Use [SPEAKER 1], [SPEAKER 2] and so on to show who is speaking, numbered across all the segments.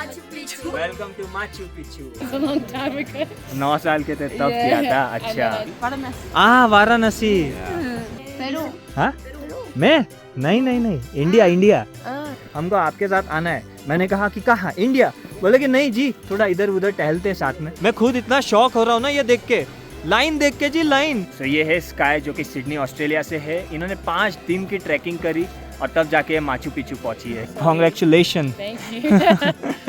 [SPEAKER 1] Machu Picchu.
[SPEAKER 2] Welcome to Machu Picchu.
[SPEAKER 1] It's a long time ago.
[SPEAKER 2] 9 साल के थे तब किया था। अच्छा
[SPEAKER 1] Varanasi.
[SPEAKER 2] वाराणसी।
[SPEAKER 1] Peru.
[SPEAKER 2] हाँ मैं नहीं इंडिया इंडिया।
[SPEAKER 1] Ah.
[SPEAKER 2] हमको आपके साथ आना है। मैंने कहा कि कहाँ इंडिया, बोले कि नहीं जी थोड़ा इधर उधर टहलते हैं साथ में। मैं खुद इतना शौक हो रहा हूँ ना ये देख के, लाइन देख के जी लाइन। तो ये है स्काई जो कि सिडनी ऑस्ट्रेलिया से है। इन्होंने 5 दिन की ट्रैकिंग करी और तब जाके माचू पिच्चू पहुंची है। कॉन्ग्रेचुलेशन।
[SPEAKER 1] Thank you.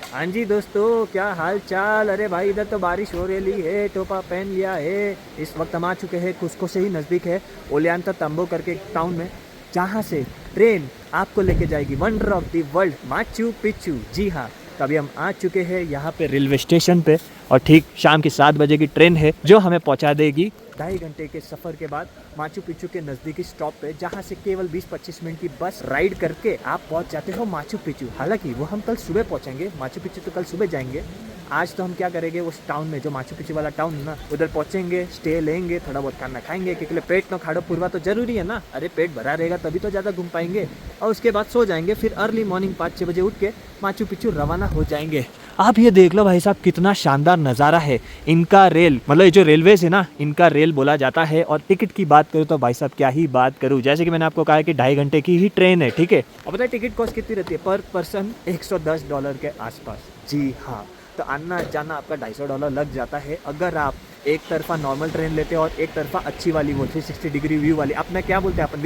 [SPEAKER 2] हाँ जी दोस्तों, क्या हाल चाल। अरे भाई इधर तो बारिश हो रही है, टोपा पहन लिया है। इस वक्त हम आ चुके हैं कुस्को से ही नज़दीक है ओलियांता तंबो करके एक टाउन में, जहाँ से ट्रेन आपको लेके जाएगी wonder of the world Machu Picchu. जी हाँ, तभी हम आ चुके हैं यहाँ पे रेलवे स्टेशन पे और ठीक शाम की 7 बजे की ट्रेन है जो हमें पहुँचा देगी 2.5 घंटे के सफ़र के बाद माचू पिच्चू के नज़दीकी स्टॉप पे, जहाँ से केवल 20-25 मिनट की बस राइड करके आप पहुँच जाते हो माचू पिच्चू। हालांकि वो हम कल सुबह पहुँचेंगे, माचू पिच्चू तो कल सुबह जाएंगे। आज तो हम क्या करेंगे, उस टाउन में जो माचू पिच्चू वाला टाउन है ना, उधर पहुँचेंगे, स्टे लेंगे, थोड़ा बहुत खाना खाएंगे, क्योंकि पेट न खाड़ो पूर्वा तो जरूरी है ना। अरे पेट भरा रहेगा तभी तो ज़्यादा घूम पाएंगे। और उसके बाद सो जाएंगे, फिर अर्ली मॉर्निंग 5-6 बजे उठ के माचू पिच्चू रवाना हो जाएंगे। आप ये देख लो भाई साहब, कितना शानदार नज़ारा है। इनका रेल, मतलब ये जो रेलवेज है ना, इनका रेल बोला जाता है। और टिकट की बात करूँ तो भाई साहब क्या ही बात करूँ, जैसे कि मैंने आपको कहा कि 2.5 घंटे की ही ट्रेन है, ठीक है। और पता है टिकट कॉस्ट कितनी रहती है पर पर्सन? $110 के आसपास। जी हाँ, तो आना जाना आपका $250 लग जाता है अगर आप एक तरफा नॉर्मल ट्रेन लेते हो और एक तरफा अच्छी वाली वो 360 डिग्री व्यू वाली, आप मैं क्या बोलते हैं अपन,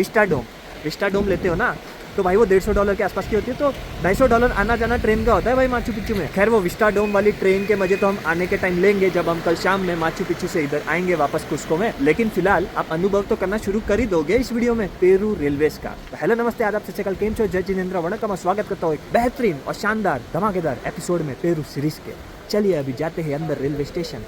[SPEAKER 2] विस्टा डोम लेते हो ना, तो भाई वो $150 के आसपास की होती है। तो $250 आना जाना ट्रेन का होता है भाई माचू पिच्चू में। खैर वो विस्टा डोम वाली ट्रेन के मजे तो हम आने के टाइम लेंगे जब हम कल शाम में माचू पिच्चू से इधर आएंगे वापस कुस्को में। लेकिन फिलहाल आप अनुभव तो करना शुरू कर ही दोगे इस वीडियो में पेरू रेलवेज का। तो हेलो नमस्ते आदाब सत श्री अकाल, केम छो, जय जिनेंद्र वणकम। स्वागत करता हूँ एक बेहतरीन और शानदार धमाकेदार एपिसोड में पेरू सीरीज के। चलिए अभी जाते हैं अंदर रेलवे स्टेशन।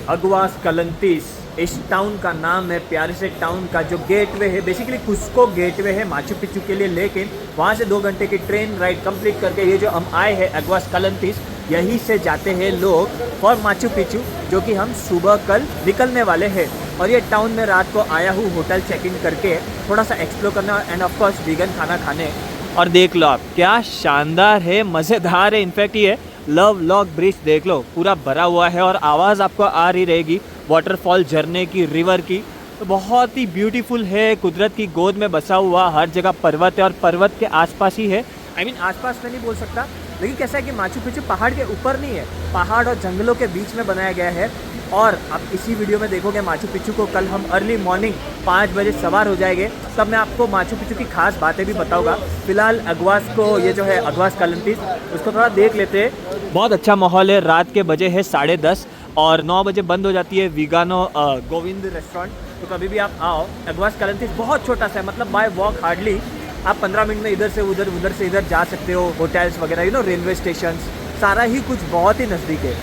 [SPEAKER 2] अगवास कलंतीस इस टाउन का नाम है, प्यारे से टाउन का जो गेटवे है, बेसिकली कुस्को गेटवे है माचू पिच्चू के लिए। लेकिन वहाँ से 2 घंटे की ट्रेन राइड कंप्लीट करके ये जो हम आए हैं अगवास कलंतीस, यहीं से जाते हैं लोग फॉर माचू पिच्चू, जो कि हम सुबह कल निकलने वाले हैं। और ये टाउन में रात को आया हूँ होटल चेक इन करके थोड़ा सा एक्सप्लोर करना एंड ऑफ कोर्स वीगन खाना खाने। और देख लो आप क्या शानदार है, मज़ेदार है। इनफैक्ट ये लव लॉक ब्रिज देख लो पूरा भरा हुआ है और आवाज़ आपको आ रही रहेगी वाटरफॉल, झरने की, रिवर की। तो बहुत ही ब्यूटीफुल है, कुदरत की गोद में बसा हुआ, हर जगह पर्वत है और पर्वत के आसपास ही है। आसपास में नहीं बोल सकता, लेकिन कैसा है कि माचू पिच्चू पहाड़ के ऊपर नहीं है, पहाड़ और जंगलों के बीच में बनाया गया है। और आप इसी वीडियो में देखोगे माचू पिच्चू को कल हम अर्ली मॉर्निंग 5 बजे सवार हो जाएंगे, तब मैं आपको माचू पिच्चू की खास बातें भी बताऊंगा। फिलहाल अगवास को, ये जो है अगवास कलंतीस, उसको थोड़ा देख लेते हैं। बहुत अच्छा माहौल है। रात के बजे है 10:30 और 9 बजे बंद हो जाती है वीगानो गोविंद रेस्टोरेंट। तो कभी भी आप आओ। अगवास कलंतीस बहुत छोटा सा है, मतलब बाय वॉक हार्डली आप 15 मिनट में इधर से उधर से इधर जा सकते हो। होटल्स वगैरह रेलवे स्टेशन सारा ही कुछ बहुत ही नज़दीक है।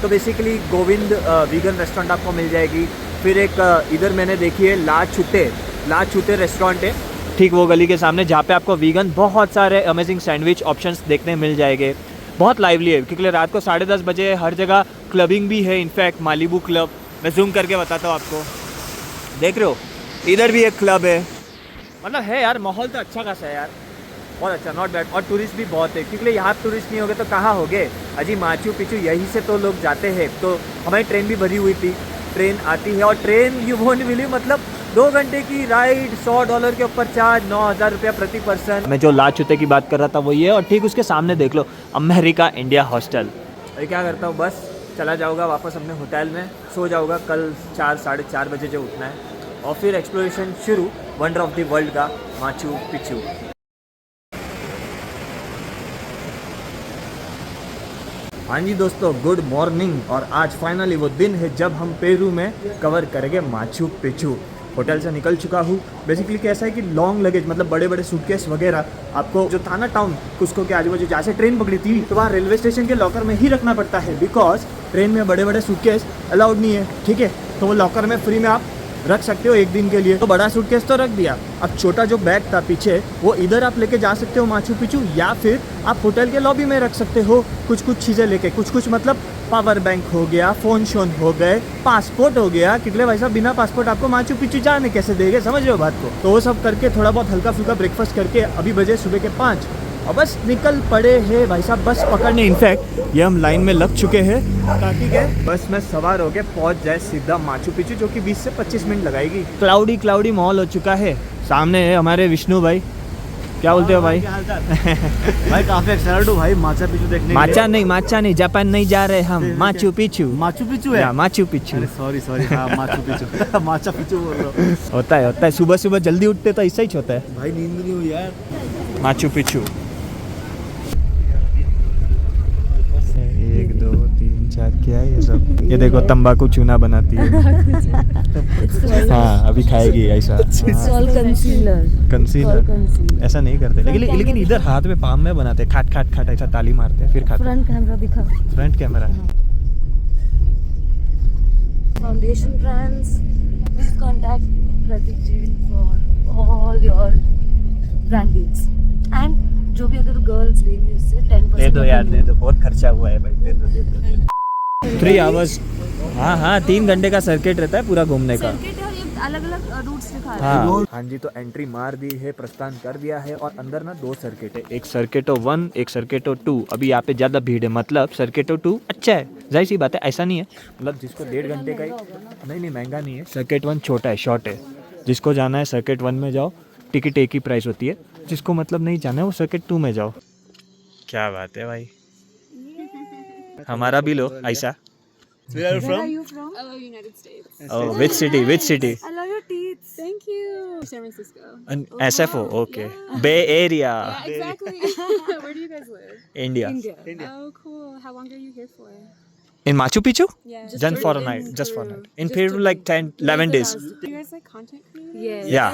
[SPEAKER 2] तो बेसिकली गोविंद वीगन रेस्टोरेंट आपको मिल जाएगी। फिर एक इधर मैंने देखी है ला छूते रेस्टोरेंट है, ठीक वो गली के सामने, जहाँ पे आपको वीगन बहुत सारे अमेजिंग सैंडविच ऑप्शंस देखने मिल जाएंगे। बहुत लाइवली है क्योंकि रात को 10:30 बजे हर जगह क्लबिंग भी है। इनफैक्ट मालिबू क्लब, मैं जूम करके बताता हूँ आपको, देख रहे हो इधर भी एक क्लब है। मतलब है यार, माहौल तो अच्छा खासा है यार, बहुत अच्छा, नॉट बैड। और टूरिस्ट भी बहुत है, क्योंकि यहाँ टूरिस्ट नहीं होगे तो कहाँ होगे अजी, माचू पिच्चू यहीं से तो लोग जाते हैं। तो हमारी ट्रेन भी भरी हुई थी, ट्रेन आती है और ट्रेन यू वोंट बिलीव, मतलब 2 घंटे की राइड, $100 के ऊपर चार्ज, $9,000 प्रति पर्सन। मैं जो ला छूते की बात कर रहा था वो ये, और ठीक उसके सामने देख लो अमेरिका इंडिया हॉस्टल। अरे क्या करता हूँ, बस चला जाऊँगा वापस अपने होटल में, सो जाऊँगा। कल 4-4:30 बजे जो उठना है और फिर एक्सप्लोरेशन शुरू वंडर ऑफ द वर्ल्ड का माचू पिच्चू। हाँ जी दोस्तों, गुड मॉर्निंग। और आज फाइनली वो दिन है जब हम पेरू में कवर करेंगे माचू पिच्चू। होटल से निकल चुका हूँ। बेसिकली कैसा है कि लॉन्ग लगेज मतलब बड़े बड़े सूटकेस वगैरह आपको जो था ना टाउन कुस्को के आजू बाजू जहाँ से ट्रेन पकड़ी थी तो वहाँ रेलवे स्टेशन के लॉकर में ही रखना पड़ता है, बिकॉज ट्रेन में बड़े बड़े सूटकेस अलाउड नहीं है, ठीक है। तो वो लॉकर में फ्री में आप रख सकते हो एक दिन के लिए। तो बड़ा सूटकेस तो रख दिया, अब छोटा जो बैग था पीछे वो इधर आप लेके जा सकते हो माचू पिचू, या फिर आप होटल के लॉबी में रख सकते हो कुछ कुछ चीज़ें लेके, कुछ मतलब पावर बैंक हो गया, फ़ोन शोन हो गए, पासपोर्ट हो गया, कितने भाई साहब बिना पासपोर्ट आपको माचू पिचू जाने कैसे देंगे, समझ रहे हो बात को। तो वो सब करके थोड़ा बहुत हल्का फुल्का ब्रेकफास्ट करके अभी बजे सुबह के 5 और बस निकल पड़े हैं भाई साहब बस पकड़ने। इनफैक्ट ये हम लाइन में लग चुके हैं ताकि क्या बस में सवार होके पहुंच जाए सीधा माचू पिचू, जो कि 20 से 25 मिनट लगाएगी। क्लाउडी माहौल हो चुका है। सामने है हमारे विष्णु भाई, क्या बोलते हो भाई?
[SPEAKER 3] भाई काफी एक्साइटेड हूँ भाई माचा पिचू देखने।
[SPEAKER 2] माचा नहीं जापान नहीं जा रहे हम, माचू पिचू
[SPEAKER 3] है।
[SPEAKER 2] माचू पिचू
[SPEAKER 3] सॉरी हाँ माचू पिचू माचा पिचू बोल रहा हूँ।
[SPEAKER 2] होता है सुबह जल्दी उठते तो ऐसा ही होता है।
[SPEAKER 3] भाई नींद नहीं हुई यार।
[SPEAKER 2] माचू पिचू 1 2 3 4 क्या है ये सब? ये देखो तंबाकू चूना बनाती है। हाँ अभी खाएगी ऐसा। कंसीलर ऐसा नहीं करते, लेकिन इधर हाथ में पाम में बनाते हैं, खाट ऐसा ताली मारते हैं फिर खाते।
[SPEAKER 1] फ्रंट कैमरा दिखा।
[SPEAKER 2] Front camera.
[SPEAKER 1] Foundation brands, please contact Pratik Jain for all your brandings. And जो भी अगर गर्ल्स लेंगी उससे 10%
[SPEAKER 2] दे दो यार, दे दो, बहुत खर्चा हुआ है भाई, दे दो। 3 आवर्स, हाँ 3 घंटे का सर्किट रहता है पूरा घूमने का।
[SPEAKER 1] सर्किट और ये अलग-अलग रूट्स दिखा रहा है।
[SPEAKER 2] हाँ जी, तो एंट्री मार दी है, प्रस्थान कर दिया है और अंदर ना 2 सर्किट है, एक सर्किटो 1 एक सर्किटो 2। अभी यहाँ पे ज़्यादा भीड़ है, मतलब सर्किटो 2 अच्छा है, जाहिर सी बात है, ऐसा नहीं है मतलब जिसको 1.5 घंटे का ही नहीं महंगा नहीं है। सर्किट 1 छोटा है, शॉर्ट है, जिसको जाना है सर्किट 1 में जाओ, टिकट एक ही प्राइस होती है। जिसको मतलब नहीं जाना है वो सर्किट 2 में जाओ। क्या बात है भाई, हमारा भी लो ऐसा।
[SPEAKER 3] Where are you from?
[SPEAKER 1] You from?
[SPEAKER 4] United States.
[SPEAKER 2] Oh, which city?
[SPEAKER 1] I love your teeth.
[SPEAKER 4] Thank you. San Francisco.
[SPEAKER 2] SFO, okay. Bay Area,
[SPEAKER 4] Yeah, exactly. Where do you guys live?
[SPEAKER 2] India.
[SPEAKER 4] Oh, cool. How long are you here for?
[SPEAKER 2] In Machu Picchu?
[SPEAKER 4] Yeah.
[SPEAKER 2] Just for a night, just for a night. In Peru like 11 days.
[SPEAKER 4] Do you guys like content creators?
[SPEAKER 1] Yes.
[SPEAKER 2] Yeah.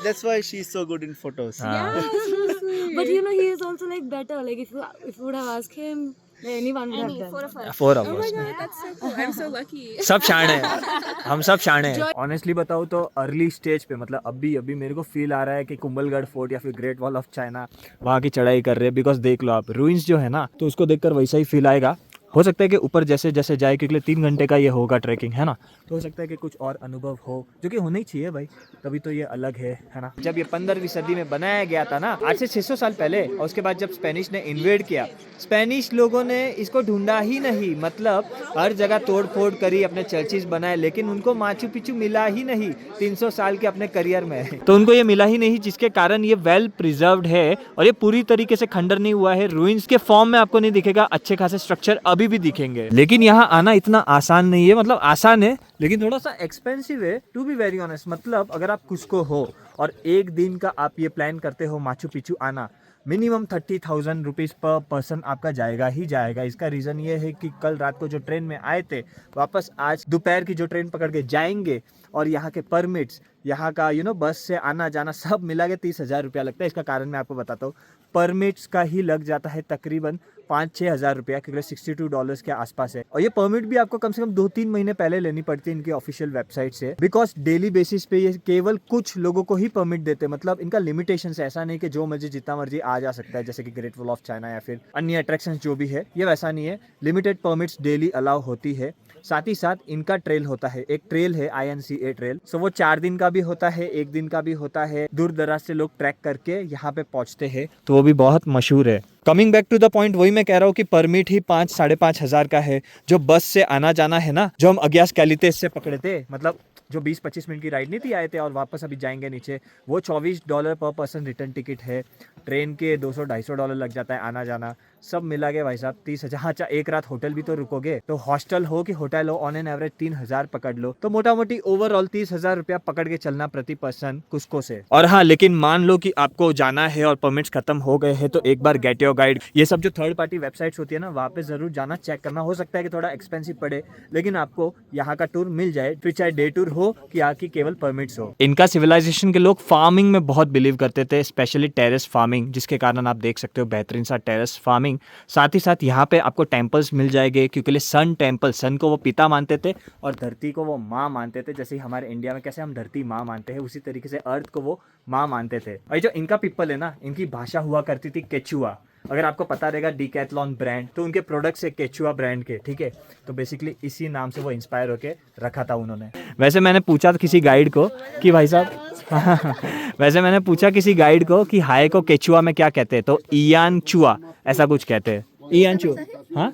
[SPEAKER 3] That's why she's so good in photos.
[SPEAKER 4] Yeah, seriously.
[SPEAKER 1] But you know he is also like better. Like if you would have asked him, anyone would have done.
[SPEAKER 2] 4
[SPEAKER 4] Oh my
[SPEAKER 2] hours.
[SPEAKER 4] god, that's so cool. I'm so lucky.
[SPEAKER 2] सब शाणे हैं, हम सब शाणे हैं। Honestly बताऊँ तो early stage पे मतलब अभी मेरे को फील आ रहा है कि कुंभलगढ़ फोर्ट या फिर ग्रेट वॉल ऑफ चाइना वहाँ की चढ़ाई कर रहे हैं। बिकॉज देख लो आप रूइंस जो है ना, तो उसको देखकर वैसा ही फील आएगा। हो सकता है कि ऊपर जैसे जैसे जाए, क्योंकि 3 घंटे का ये होगा ट्रैकिंग, है ना, तो हो सकता है कि कुछ और अनुभव हो, जो कि होना ही चाहिए भाई, तभी तो ये अलग है ना। जब ये 15वीं सदी में बनाया गया था ना, आज से 600 साल पहले, और उसके बाद जब स्पेनिश ने इन्वेड किया, स्पेनिश लोगों ने इसको ढूंढा ही नहीं, मतलब हर जगह तोड़ फोड़ करी, अपने चर्चिज बनाए, लेकिन उनको माचू पिचू मिला ही नहीं 300 साल के अपने करियर में। तो उनको ये मिला ही नहीं, जिसके कारण ये वेल प्रिजर्व्ड है और ये पूरी तरीके से खंडर नहीं हुआ है। रूइंस के फॉर्म में आपको नहीं दिखेगा, अच्छे खासे स्ट्रक्चर अभी भी दिखेंगे। लेकिन यहाँ आना इतना आसान नहीं है, मतलब आसान है लेकिन थोड़ा सा एक्सपेंसिव है, टू बी वेरी ऑनेस्ट। मतलब अगर आप कुस्को हो और 1 दिन का आप ये प्लान करते हो माचू पिचू आना, मिनिमम 30,000 रुपीज़ पर पर्सन आपका जाएगा ही जाएगा। इसका रीज़न ये है कि कल रात को जो ट्रेन में आए थे, वापस आज दोपहर की जो ट्रेन पकड़ के जाएंगे, और यहाँ के परमिट्स, यहाँ का बस से आना जाना सब मिला के 30,000 रुपया लगता है। इसका कारण मैं आपको बताता हूँ, परमिट्स का ही लग जाता है तकरीबन 5-6 हज़ार रुपया, क्योंकि $62 के आसपास है। और ये परमिट भी आपको कम से कम 2-3 महीने पहले लेनी पड़ती है इनकी ऑफिशियल वेबसाइट से, बिकॉज डेली बेसिस पे ये केवल कुछ लोगों को ही परमिट देते हैं। मतलब इनका लिमिटेशन है, ऐसा नहीं कि जो मर्जी जितना मर्जी आ जा सकता है, जैसे कि ग्रेट वॉल ऑफ चाइना या फिर अन्य अट्रैक्शंस जो भी है, ये वैसा नहीं है। लिमिटेड परमिट्स डेली अलाउ होती है। साथ ही साथ इनका ट्रेल होता है, एक ट्रेल है INCA ट्रेल, सो वो 4 दिन का भी होता है, 1 दिन का भी होता है। दूर दराज से लोग ट्रैक करके यहाँ पे पहुँचते हैं, तो वो भी बहुत मशहूर है। Coming back to the point, वही मैं कह रहा हूँ कि परमिट ही 5-5.5 हज़ार का है। जो बस से आना जाना है ना, जो हम अग्यास कैलितेस से पकड़े थे, मतलब जो 20-25 मिनट की राइड नहीं थी, आए थे और वापस अभी जाएंगे नीचे, वो $24 पर पर्सन रिटर्न टिकट है। ट्रेन के $200-250 लग जाता है आना जाना। सब मिला के भाई साहब 30,000। हाँ, अच्छा एक रात होटल भी तो रुकोगे, तो हॉस्टल हो कि होटल हो, ऑन एन एवरेज 3,000 पकड़ लो, तो मोटा मोटी ओवरऑल 30,000 रुपया पकड़ के चलना प्रति पर्सन कुस्को से। और हाँ, लेकिन मान लो कि आपको जाना है और परमिट्स खत्म हो गए हैं, तो एक बार गेट योर गाइड, ये सब जो थर्ड पार्टी वेबसाइट्स होती है ना, वहाँ पे जरूर जाना, चेक करना। हो सकता है कि थोड़ा एक्सपेंसिव पड़े, लेकिन आपको यहाँ का टूर मिल जाए, फिर चाहे डे टूर हो कि यहाँ की केवल परमिट्स हो। इनका सिविलाइजेशन के लोग फार्मिंग में बहुत बिलीव करते थे, स्पेशली टेरेस फार्मिंग, जिसके कारण आप देख सकते हो बेहतरीन सा टेरेस फार्मिंग। साथ ही साथ यहाँ पे आपको टेम्पल्स मिल जाएंगे, क्योंकि सन टेम्पल, सन को वो पिता मानते थे और धरती को वो माँ मानते थे। जैसे हमारे इंडिया में कैसे हम धरती माँ मानते हैं, उसी तरीके से अर्थ को वो माँ मानते थे। और जो इनका पीपल है ना, इनकी भाषा हुआ करती थी केचुआ। अगर आपको पता रहेगा डिकैथलॉन ब्रांड, तो उनके प्रोडक्ट्स है केचुआ ब्रांड के, ठीक है। तो बेसिकली इसी नाम से वो इंस्पायर होके रखा था उन्होंने। वैसे मैंने पूछा किसी गाइड को कि भाई साहब वैसे मैंने पूछा किसी गाइड को कि हाय को केचुआ में क्या कहते हैं, तो इयान चुआ ऐसा कुछ कहते हैं। इयान चुआ, हाँ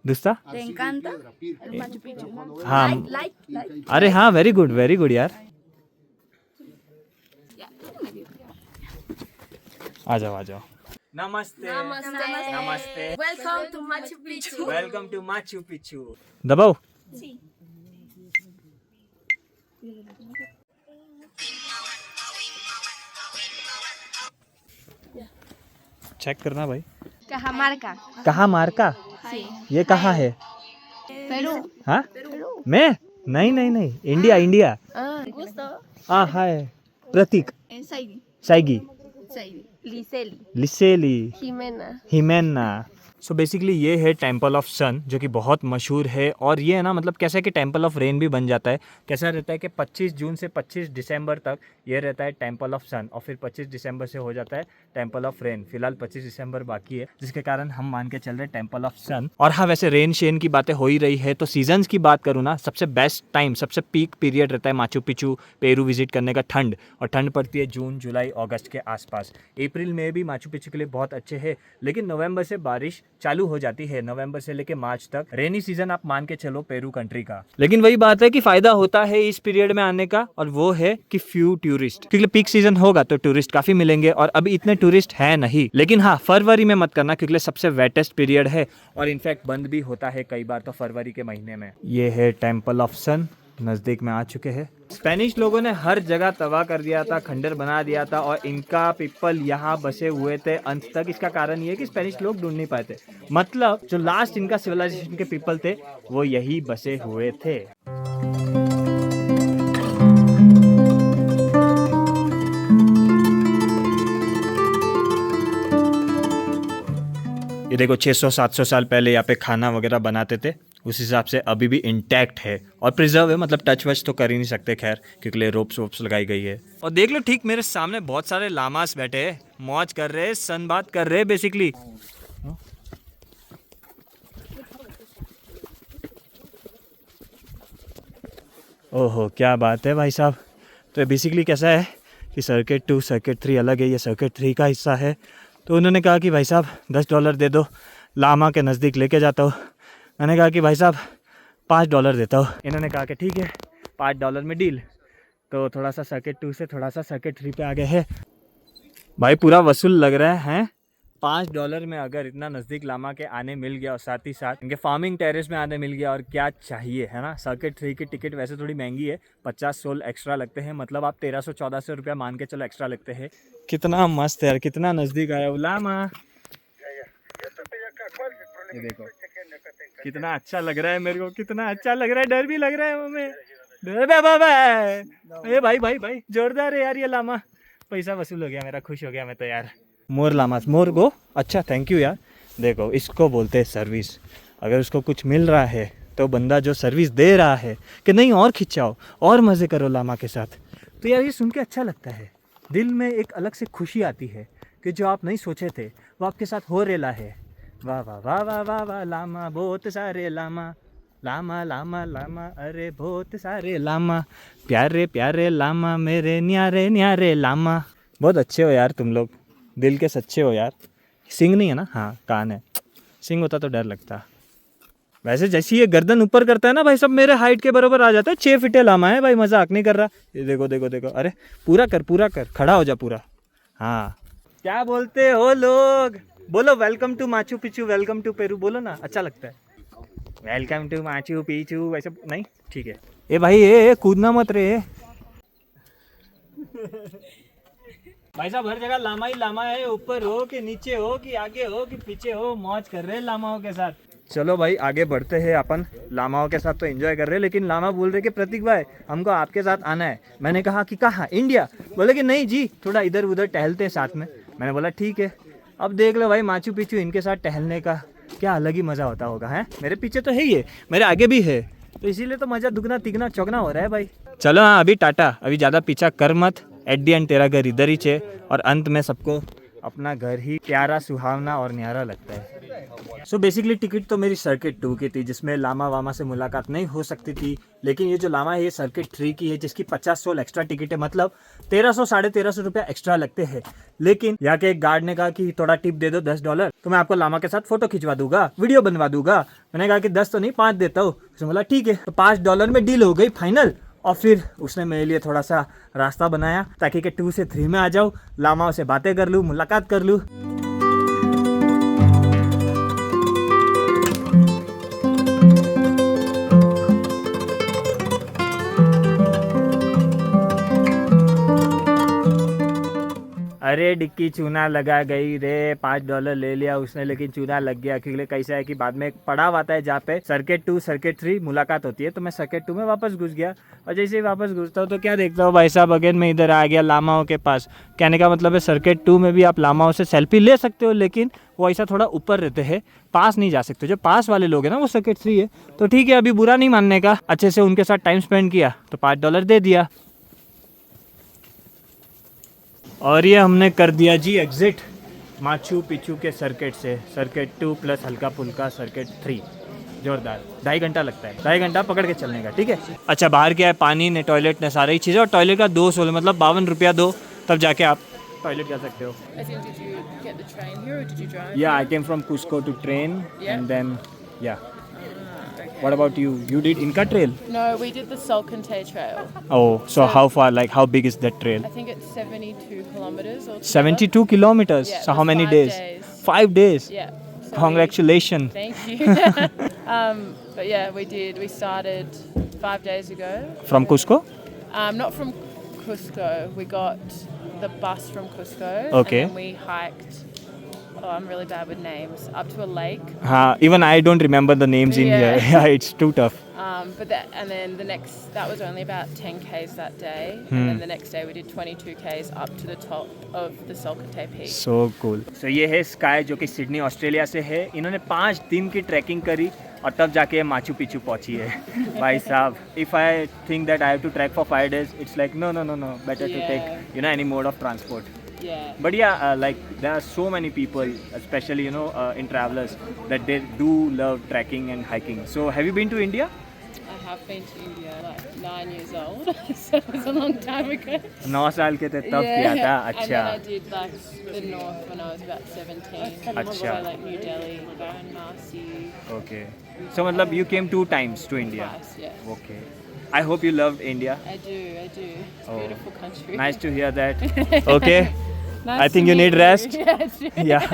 [SPEAKER 2] दुस्ता, हाँ अरे हाँ, वेरी गुड यार। आ जाओ। नमस्ते। Welcome to Machu Picchu. दबाओ। चेक करना भाई। कहाँ मार्का? ये कहाँ है?
[SPEAKER 5] पेरू।
[SPEAKER 2] हाँ? मैं? नहीं, इंडिया। हाय। प्रतीक। साइगी। लिसेली। हिमेना। सो बेसिकली ये है टेम्पल ऑफ सन, जो कि बहुत मशहूर है। और ये है ना, मतलब कैसा है कि टेम्पल ऑफ रेन भी बन जाता है। कैसा रहता है कि 25 जून से 25 दिसंबर तक ये रहता है टेम्पल ऑफ सन, और फिर 25 दिसंबर से हो जाता है टेम्पल ऑफ रेन। फिलहाल 25 दिसंबर बाकी है, जिसके कारण हम मान के चल रहे हैं टेम्पल ऑफ सन। और हाँ, वैसे रेन शेन की बातें हो ही रही है, तो सीजन्स की बात करूँ ना, सबसे बेस्ट टाइम, सबसे पीक पीरियड रहता है माचू पिचू पेरू विजिट करने का ठंड। और ठंड पड़ती है जून, जुलाई, अगस्त के आसपास। अप्रैल में भी माचू पिचू के लिए बहुत अच्छे है, लेकिन नवंबर से बारिश चालू हो जाती है। नवंबर से लेके मार्च तक रेनी सीजन आप मान के चलो पेरू कंट्री का। लेकिन वही बात है कि फायदा होता है इस पीरियड में आने का, और वो है कि फ्यू टूरिस्ट, क्योंकि पीक सीजन होगा तो टूरिस्ट काफी मिलेंगे, और अभी इतने टूरिस्ट है नहीं। लेकिन हाँ, फरवरी में मत करना, क्योंकि सबसे वेटेस्ट पीरियड है, और इनफैक्ट बंद भी होता है कई बार तो फरवरी के महीने में। ये है टेम्पल ऑफ सन, नजदीक में आ चुके हैं। स्पेनिश लोगों ने हर जगह तबाह कर दिया था, खंडर बना दिया था, और इनका पीपल यहाँ बसे हुए थे अंत तक। इसका कारण ये कि स्पेनिश लोग ढूंढ नहीं पाए थे, मतलब जो लास्ट इनका सिविलाइजेशन के पीपल थे वो यही बसे हुए थे। ये देखो 600-700 साल पहले यहाँ पे खाना वगैरह बनाते थे, उस हिसाब से अभी भी इंटैक्ट है और प्रिजर्व है, मतलब टच वच तो कर ही नहीं सकते खैर, क्योंकि रोप्स वोप्स लगाई गई है। और देख लो ठीक मेरे सामने बहुत सारे लामास बैठे हैं, मौज कर रहे हैं, सनबाथ कर रहे हैं बेसिकली। ओहो क्या बात है भाई साहब। तो बेसिकली कैसा है कि सर्किट 2 सर्किट 3 अलग है, ये सर्किट 3 का हिस्सा है। तो उन्होंने कहा कि भाई साहब $10 दे दो, लामा के नज़दीक लेके जाता हूँ। मैंने कहा कि भाई साहब $5 देता हूँ। इन्होंने कहा कि ठीक है $5 में डील। तो थोड़ा सा सर्किट 2 से थोड़ा सा सर्किट 3 पे आ गए हैं। भाई पूरा वसूल लग रहा है $5 में अगर इतना नज़दीक लामा के आने मिल गया और साथ ही साथ इनके फार्मिंग टेरेस में आने मिल गया, और क्या चाहिए, है ना। सर्किट 3 की टिकट वैसे थोड़ी महंगी है, 50-100 एक्स्ट्रा लगते हैं, मतलब आप 1300-1400 रुपया मान के चलो एक्स्ट्रा लगते हैं। कितना मस्त है यार, कितना नज़दीक आया लामा। ये देखो कितना अच्छा लग रहा है मेरे को, कितना अच्छा लग रहा है, डर भी लग रहा है हमें। भाई भाई भाई जोरदार है यार ये लामा। पैसा वसूल हो गया मेरा, खुश हो गया मैं तो यार। मोर लामास, मोर गो, अच्छा थैंक यू यार। देखो इसको बोलते हैं सर्विस। अगर उसको कुछ मिल रहा है तो बंदा जो सर्विस दे रहा है कि नहीं और खिंचाओ और मज़े करो लामा के साथ, तो यार ये सुन के अच्छा लगता है। दिल में एक अलग से खुशी आती है कि जो आप नहीं सोचे थे वो आपके साथ हो रेला है। वाह वाह वाह वाह वाह वाह लामा, बहुत सारे लामा, लामा लामा लामा, अरे बहुत सारे लामा, प्यारे प्यारे लामा, मेरे न्यारे न्यारे लामा। बहुत अच्छे हो यार तुम लोग, दिल के सच्चे हो यार। सिंग नहीं है ना, हाँ कान है, सिंग होता तो डर लगता। वैसे जैसे ये गर्दन ऊपर करता है ना भाई, सब मेरे हाइट के बराबर आ जाता है। 6 फीटे लामा है भाई, मजाक नहीं कर रहा। ये देखो देखो देखो, अरे पूरा कर, खड़ा हो जा पूरा। हाँ क्या बोलते हो लोग, बोलो welcome to Machu Picchu, welcome to Peru, बोलो ना, अच्छा लगता है। वेलकम टू माचू पिचू वैसे नहीं, ठीक है। ए भाई ए कूदना मत रे। भाई साहब हर जगह लामा ही लामा है, ऊपर हो कि नीचे हो कि आगे हो कि पीछे हो, मौज कर रहे हैं लामाओं के साथ। चलो भाई आगे बढ़ते हैं अपन, लामाओं के साथ तो एंजॉय कर रहे हैं, लेकिन लामा बोल रहे कि प्रतीक भाई हमको आपके साथ आना है। मैंने कहा कि कहाँ, इंडिया? बोले कि नहीं जी थोड़ा इधर उधर टहलते हैं साथ में। मैंने बोला ठीक है। अब देख लो भाई माचू पिचू इनके साथ टहलने का क्या अलग ही मज़ा होता होगा। है मेरे पीछे तो है ही है, मेरे आगे भी है, तो इसीलिए तो मज़ा दुगना तिगना चौगना हो रहा है भाई। चलो हाँ अभी टाटा, अभी ज़्यादा पीछा कर मत। एट दी एंड तेरा घर इधर ही है और अंत में सबको अपना घर ही प्यारा सुहावना और न्यारा लगता है। सो बेसिकली टिकट तो मेरी सर्किट 2 की थी, जिसमें लामा वामा से मुलाकात नहीं हो सकती थी। लेकिन ये जो लामा है ये सर्किट 3 की है, जिसकी 50 सोल एक्स्ट्रा टिकट है, मतलब 1300 साढ़े 1300 रुपया एक्स्ट्रा लगते हैं। लेकिन यहाँ के एक गार्ड ने कहा कि थोड़ा टिप दे दो $10, तो मैं आपको लामा के साथ फोटो खिंचवा दूंगा, वीडियो बनवा दूंगा। मैंने कहा कि 10 तो नहीं 5 देता हूँ। उसने बोला ठीक है, तो $5 में डील हो गई फाइनल। और फिर उसने मेरे लिए थोड़ा सा रास्ता बनाया ताकि कि 2 से 3 में आ जाऊँ, लामाओं से बातें कर लूँ, मुलाकात कर लूँ। अरे डिक्की चूना लगा गई रे, $5 ले लिया उसने, लेकिन चूना लग गया। क्योंकि कैसा है कि बाद में एक पड़ाव आता है जहाँ पे सर्किट 2 सर्किट 3 मुलाकात होती है, तो मैं सर्किट 2 में वापस घुस गया। और जैसे ही वापस घुसता हूँ तो क्या देखता हूँ भाई साहब, अगेन मैं इधर आ गया लामाओं के पास। कहने का मतलब है सर्किट 2 में भी आप लामाओं से सेल्फी ले सकते हो, लेकिन वो ऐसा थोड़ा ऊपर रहते हैं, पास नहीं जा सकते। जो पास वाले लोग हैं ना वो सर्किट 3 है। तो ठीक है, अभी बुरा नहीं मानने का, अच्छे से उनके साथ टाइम स्पेंड किया तो $5 दे दिया। और ये हमने कर दिया जी एग्जिट माचू पिचू के सर्किट से। सर्किट 2 प्लस हल्का फुल्का सर्किट 3, जोरदार। 2.5 घंटा लगता है, 2.5 घंटा पकड़ के चलने का, ठीक है। अच्छा बाहर क्या है, पानी ने, टॉयलेट ने, सारी चीज़ें। और टॉयलेट का 2 सोल मतलब 52 रुपया दो, तब जाके आप टॉयलेट जा सकते हो।
[SPEAKER 4] As in, did you get the train here or did you drive?
[SPEAKER 2] Yeah I came from Cusco to train
[SPEAKER 4] Yeah.
[SPEAKER 2] And then yeah what about you, you did Inca trail?
[SPEAKER 4] No, we did the Salkantay Trail.
[SPEAKER 2] Oh so how far, like how big is that trail?
[SPEAKER 4] I think it's 72 kilometers or
[SPEAKER 2] 72 kilometers.
[SPEAKER 4] Yeah,
[SPEAKER 2] So how
[SPEAKER 4] for
[SPEAKER 2] many
[SPEAKER 4] 5
[SPEAKER 2] days?
[SPEAKER 4] days.
[SPEAKER 2] 5 days.
[SPEAKER 4] Yeah. So
[SPEAKER 2] Congratulations.
[SPEAKER 4] Thank you. But yeah, we did. We started 5 days ago.
[SPEAKER 2] From Cusco?
[SPEAKER 4] Not from Cusco. We got the bus from Cusco.
[SPEAKER 2] Okay.
[SPEAKER 4] And then we hiked. Oh, I'm really bad with names. Up to a lake.
[SPEAKER 2] Even I don't remember the names in
[SPEAKER 4] Yeah.
[SPEAKER 2] here. Yeah, it's too tough.
[SPEAKER 4] And then that was only about 10 k's that day. And then the next day we did 22 k's up to the top of the Salkantay Peak.
[SPEAKER 2] So cool. So ये है sky जो कि Sydney Australia से है। इन्होंने 5 दिन की trekking करी और तब जाके माचू पिचू पहुंची है। भाई साहब, if I think that I have to trek for 5 days, it's like no, better to
[SPEAKER 4] Yeah.
[SPEAKER 2] take any mode of transport.
[SPEAKER 4] Yeah.
[SPEAKER 2] But yeah, like there are so many people, especially in travelers, that they do love trekking and hiking. So have you been to India?
[SPEAKER 4] I have been to India like 9 years old. So it was a long time ago.
[SPEAKER 2] 9 साल के थे तब किया था।
[SPEAKER 4] And
[SPEAKER 2] अच्छा
[SPEAKER 4] then I did like the north when I was about 17.
[SPEAKER 2] अच्छा।
[SPEAKER 4] So like New Delhi, Varanasi,
[SPEAKER 2] okay. So मतलब you came 2 times to India.
[SPEAKER 4] twice, yeah.
[SPEAKER 2] Okay. I hope you loved India.
[SPEAKER 4] I do. It's a
[SPEAKER 2] Oh.
[SPEAKER 4] beautiful country.
[SPEAKER 2] Nice to hear that. Okay.
[SPEAKER 4] Nice
[SPEAKER 2] I think
[SPEAKER 4] to
[SPEAKER 2] you
[SPEAKER 4] meet
[SPEAKER 2] need rest.
[SPEAKER 4] Yeah, I do.
[SPEAKER 2] Yeah.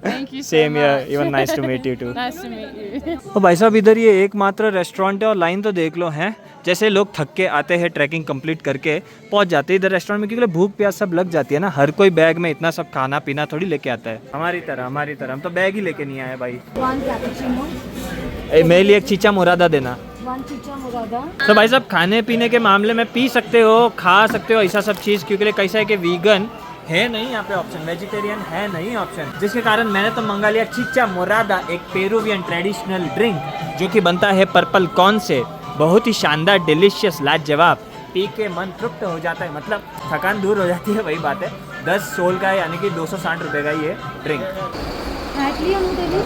[SPEAKER 4] Thank you so
[SPEAKER 2] Same here.
[SPEAKER 4] much.
[SPEAKER 2] Even nice to meet you too.
[SPEAKER 4] Nice to meet you.
[SPEAKER 2] तो भाई साहब इधर ये एकमात्र restaurant है और line तो देख लो है। जैसे लोग थक के आते हैं ट्रैकिंग कंप्लीट करके पहुंच जाते हैं इधर रेस्टोरेंट में, क्योंकि भूख प्यास सब लग जाती है ना। हर कोई बैग में इतना सब खाना पीना थोड़ी लेके आता है। हमारी तरह हम तो बैग ही लेके नहीं आए भाई।
[SPEAKER 1] 1 cappuccino,
[SPEAKER 2] मेरे लिए एक चीचा मुरादा देना।
[SPEAKER 1] 1 chicha morada.
[SPEAKER 2] तो भाई साहब खाने पीने के मामले में पी सकते हो, खा सकते हो ऐसा सब चीज़, क्योंकि कैसा है कि वीगन है नहीं यहाँ पे ऑप्शन, वेजिटेरियन है नहीं ऑप्शन, जिसके कारण मैंने तो मंगा लिया चिचा मोरादा, एक पेरुवियन ट्रेडिशनल ड्रिंक जो कि बनता है पर्पल कॉर्न से। बहुत ही शानदार, डिलीशियस, लाजवाब, पी के मन तृप्त हो जाता है, मतलब थकान दूर हो जाती है। वही बात है, 10 सोल का है, यानी कि 260 रुपये का ये ड्रिंक।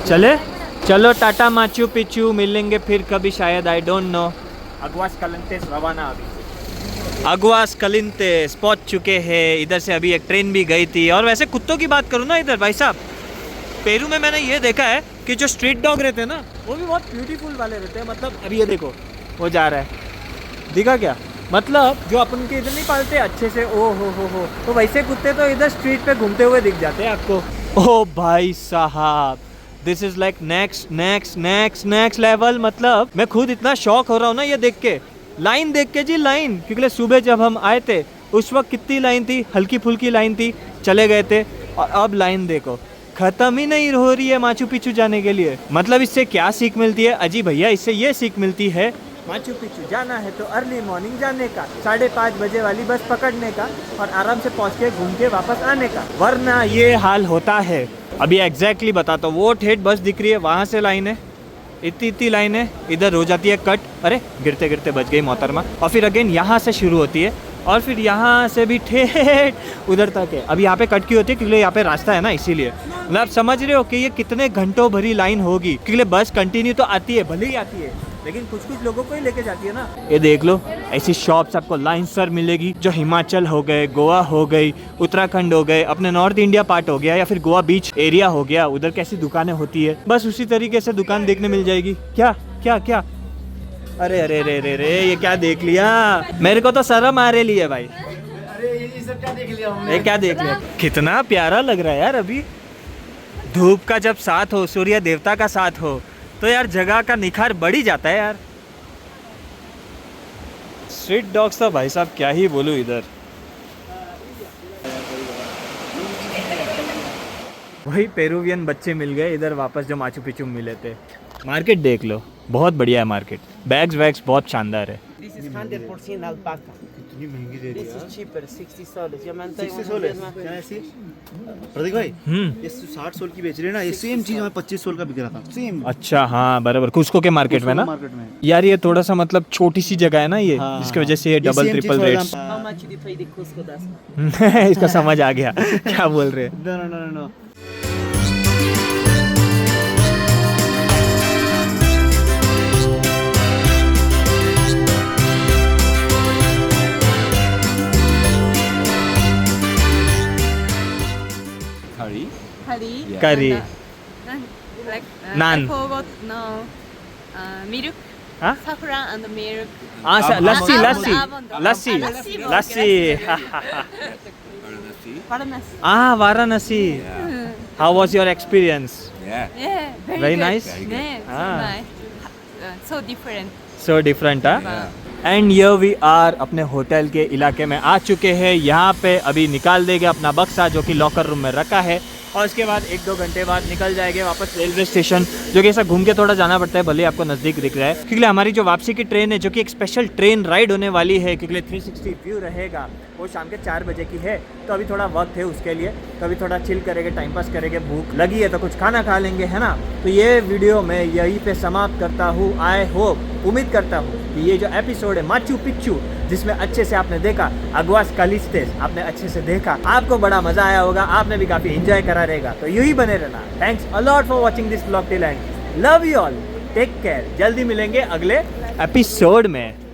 [SPEAKER 2] चले चलो टाटा माचू पिचू, मिलेंगे फिर कभी शायद, आई डोंट नो। अगवास कलिंतेस रवाना, अभी अगवास कलिंतेस पहुंच चुके हैं। इधर से अभी एक ट्रेन भी गई थी। और वैसे कुत्तों की बात करूँ ना, इधर भाई साहब पेरू में मैंने ये देखा है कि जो स्ट्रीट डॉग रहते हैं ना वो भी बहुत ब्यूटीफुल वाले रहते हैं। मतलब अभी ये देखो वो जा रहा है, दिखा क्या? मतलब जो अपन के इधर नहीं पालते अच्छे से, ओ हो, तो वैसे कुत्ते तो इधर स्ट्रीट पे घूमते हुए दिख जाते हैं आपको। ओ भाई साहब, this is like next level. मतलब मैं खुद इतना शॉक हो रहा हूँ ना ये देख के, लाइन देख के जी, लाइन। क्योंकि सुबह जब हम आए थे उस वक्त कितनी लाइन थी, हल्की फुल्की लाइन थी, चले गए थे, और अब लाइन देखो खत्म ही नहीं हो रही है माचू पिचू जाने के लिए। मतलब इससे क्या सीख मिलती है अजी भैया? इससे ये सीख मिलती है माचू पिचू जाना है तो अर्ली मॉर्निंग जाने का, 5:30 बजे वाली बस पकड़ने का और आराम से पहुंच के घूम के वापस आने का, वरना ये हाल होता है। अभी एग्जैक्टली बताता हूँ, वो ठेठ बस दिख रही है, वहाँ से लाइन है, इतनी लाइन है, इधर हो जाती है कट, अरे गिरते गिरते बच गई मोहतरमा, और फिर अगेन यहाँ से शुरू होती है और फिर यहाँ से भी ठेठ उधर तक है। अब यहाँ पे कट की होती है क्योंकि यहाँ पे रास्ता है ना, इसीलिए। मतलब आप समझ रहे हो कि ये कितने घंटों भरी लाइन होगी, क्योंकि बस कंटिन्यू तो आती है, भले ही आती है, लेकिन कुछ कुछ लोगों को ही लेके जाती है ना। ये देख लो, ऐसी शॉप्स आपको लाइन सर मिलेगी, जो हिमाचल हो गए, गोवा हो गई, उत्तराखंड हो गए, अपने नॉर्थ इंडिया पार्ट हो गया, या फिर गोवा बीच एरिया हो गया, उधर कैसी दुकानें होती है, बस उसी तरीके से दुकान देखने मिल जाएगी। क्या क्या क्या, अरे अरे रे रे रे, ये क्या देख लिया? मेरे को तो शर्म आ रही है भाई।
[SPEAKER 3] अरे ये सब क्या देख लिया हमने?
[SPEAKER 2] ये क्या देख लिया? कितना प्यारा लग रहा है यार। अभी धूप का जब साथ हो, सूर्य देवता का साथ हो, तो यार जगह का निखार बढ़ ही जाता है यार। स्ट्रीट डॉग्स तो भाई साहब क्या ही बोलूं इधर। वही पेरुवियन बच्चे मिल गए इधर वापस जो माचू पिचू मिले थे। मार्केट देख लो, बहुत बढ़िया है मार्केट, बैग्स वैग्स बहुत शानदार है।
[SPEAKER 5] This is 100% alpaca.
[SPEAKER 3] कितनी महंगी दे रही
[SPEAKER 5] This
[SPEAKER 3] है
[SPEAKER 5] is cheaper, 60 soles. Yo mantengo
[SPEAKER 3] 60 soul है क्या ऐसी? प्रतीक भाई, ये 60 सोल की बेच रहे हैं ना, ये सेम चीज हमें 25 सोल का बिक रहा था, सेम।
[SPEAKER 2] अच्छा हाँ बराबर, कुस्को के मार्केट में ना।
[SPEAKER 3] मार्केट में
[SPEAKER 2] यार ये थोड़ा सा मतलब छोटी सी जगह है ना ये, जिसकी वजह से ये डबल
[SPEAKER 3] same
[SPEAKER 2] ट्रिपल
[SPEAKER 3] चीज
[SPEAKER 2] rates.
[SPEAKER 5] How much do you pay the Cusco das?
[SPEAKER 2] इसका समझ आ गया क्या बोल रहे हैं।
[SPEAKER 3] No no no no.
[SPEAKER 6] Curry.
[SPEAKER 2] Curry.
[SPEAKER 6] Like
[SPEAKER 2] Naan.
[SPEAKER 6] I forgot no. Milk.
[SPEAKER 2] Huh?
[SPEAKER 6] Saffron and milk.
[SPEAKER 2] Lassi
[SPEAKER 6] Almond,
[SPEAKER 2] lassi
[SPEAKER 6] almond.
[SPEAKER 2] Lassi
[SPEAKER 6] Lassi.
[SPEAKER 2] Lassi
[SPEAKER 6] Varanasi.
[SPEAKER 2] Varanasi. How was your experience?
[SPEAKER 6] Yeah. Very
[SPEAKER 2] Very
[SPEAKER 6] good.
[SPEAKER 2] nice?
[SPEAKER 6] Yeah. So
[SPEAKER 2] Ah.
[SPEAKER 6] nice. So different.
[SPEAKER 2] So different हाँ। And here we are अपने hotel के इलाके में आ चुके हैं। यहाँ पे अभी निकाल देंगे अपना बक्सा जो कि लॉकर रूम में रखा है, और उसके बाद 1-2 घंटे बाद निकल जाएंगे वापस रेलवे स्टेशन, जो कि ऐसा घूम के थोड़ा जाना पड़ता है, भले आपको नज़दीक दिख रहा है। क्योंकि हमारी जो वापसी की ट्रेन है, जो कि एक स्पेशल ट्रेन राइड होने वाली है, क्योंकि 360 व्यू रहेगा, वो शाम के 4 बजे की है, तो अभी थोड़ा वक्त है उसके लिए, तो अभी थोड़ा चिल करेंगे, टाइम पास करेंगे, भूख लगी है तो कुछ खाना खा लेंगे, है ना। तो ये वीडियो मैं यहीं पे समाप्त करता हूँ। आई होप, उम्मीद करता हूँ कि ये जो एपिसोड है माचू पिच्चू, जिसमें अच्छे से आपने देखा अगुआस कालिस्तेस, आपने अच्छे से देखा, आपको बड़ा मजा आया होगा, आपने भी काफी एंजॉय करा रहेगा, तो यूं ही बने रहना। Thanks a lot for watching this vlog till end, love you all, take care, जल्दी मिलेंगे अगले एपिसोड में।